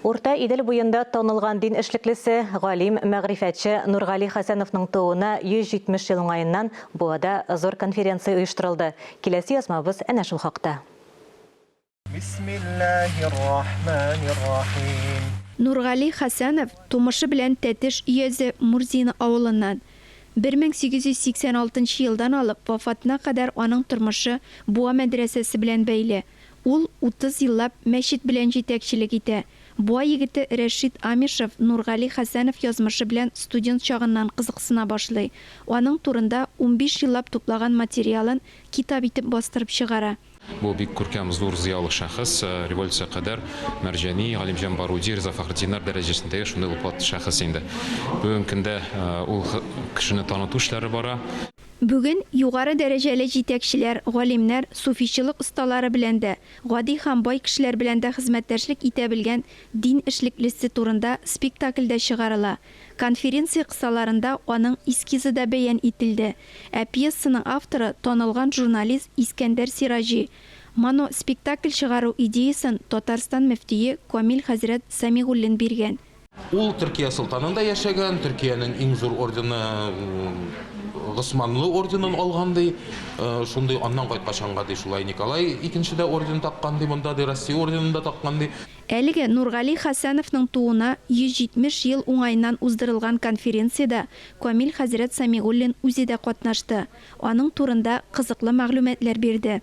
Урта Идел буенда танылган дин эшлеклесе галим мәгърифәтче Нургали Хәсәновның тууына 170 ел уңаеннан буада зур конференция оештырылды. Киләсе язмабыз әнә шул хакта. Нургали Хәсәнов тумышы белән Тәтеш өязе Мурзина авылыннан 1886 елдан алып вафатына кадәр аның тормышы Буа мәдрәсәсе белән бәйле. Ул 30 еллап мәчет белән җитәкчелек итә. Буа егете Рәшит Амишев Нургали Хәсәнов язмышы белән студент чагыннан кызыксына башлый. Аның турында 15 еллап туплаган материалын китап итеп бастырып чыгара. Бу бик күркәм зур зыялы шәхес, революция кадәр Мәрҗани, Галимҗан Баруди, Риза Фәхретдиннәр дәрәҗәсендәге шундый улпат шәхес инде. Бүген көндә ул кешене таныту эшләре бара. Бүген югары дәрәҗәле җитәкчеләр, галимнәр, суфичылык осталары белән дә, гади һәм бай кешеләр белән дә хезмәттәшлек итә белгән дин эшлеклесе турында спектакльдә чыгарыла. Конференция кысаларында аның эскизы да бәян ителде. Ә пьесаның авторы танылган журналист Искәндәр Сиражи. Моно спектакль чыгару идеясын Татарстан мөфтие Камил хәзрәт Самигуллин биргән. Ул Төркия солтанында яшәгән, Төркиянең иң зур ордены Госманлы орденын алган ди. Шундый аннан кайткачанга ди шулай Николай икенче дә орден таккан ди, монда ди Россия орденын да таккан ди. Әлеге Нургали Хәсәновның тууына 170 ел уңайыннан уздырылган конференциядә Камил хәзрәт Самигуллин үзе дә катнашты. Аның турында кызыклы мәгълүматлар бирде.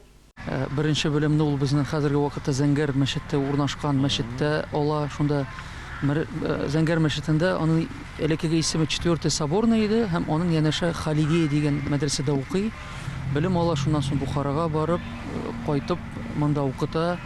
Беренче белемне ул безнең хәзерге вакытта Зәңгәр мәчеттә урнашкан мәчеттә ала, шунда Зәңгәр мәчетендә аның элекеге исеме 4 соборный иде һәм аның янәшә Халидия дигән мәдрәсәдә укый. Белем ала, шуннан соң Бухарага барып, кайтып, монда укыта.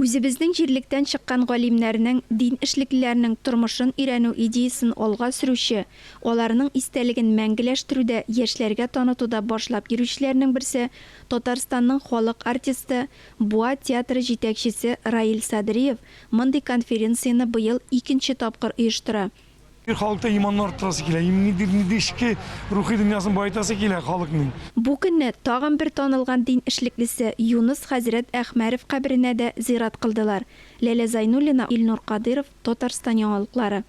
Үзебезнең җирлектән чыккан галимнәрнең дин эшлеклеләренең тормышын өйрәнү идеясын алга сөрүче, аларның истәлеген мәңгеләштерүдә яшьләргә танытуда башлап йөрүчеләрнең берсе Татарстанның халык артисты, Буа театры җитәкчесе Раил Садриев мондый конференцияны быел 2нче тапкыр оештыра. Халыкта иманны арттырасы килә, иманны рухи дөньясын байтасы килә халыкның. Бу көнне тагын бер танылган дин эшлеклесе Юнус хәзрәт Әхмәров каберенә дә зират кылдылар. Ләлә Зайнуллина, Илнур Кадыров, Татарстан яңалыклары.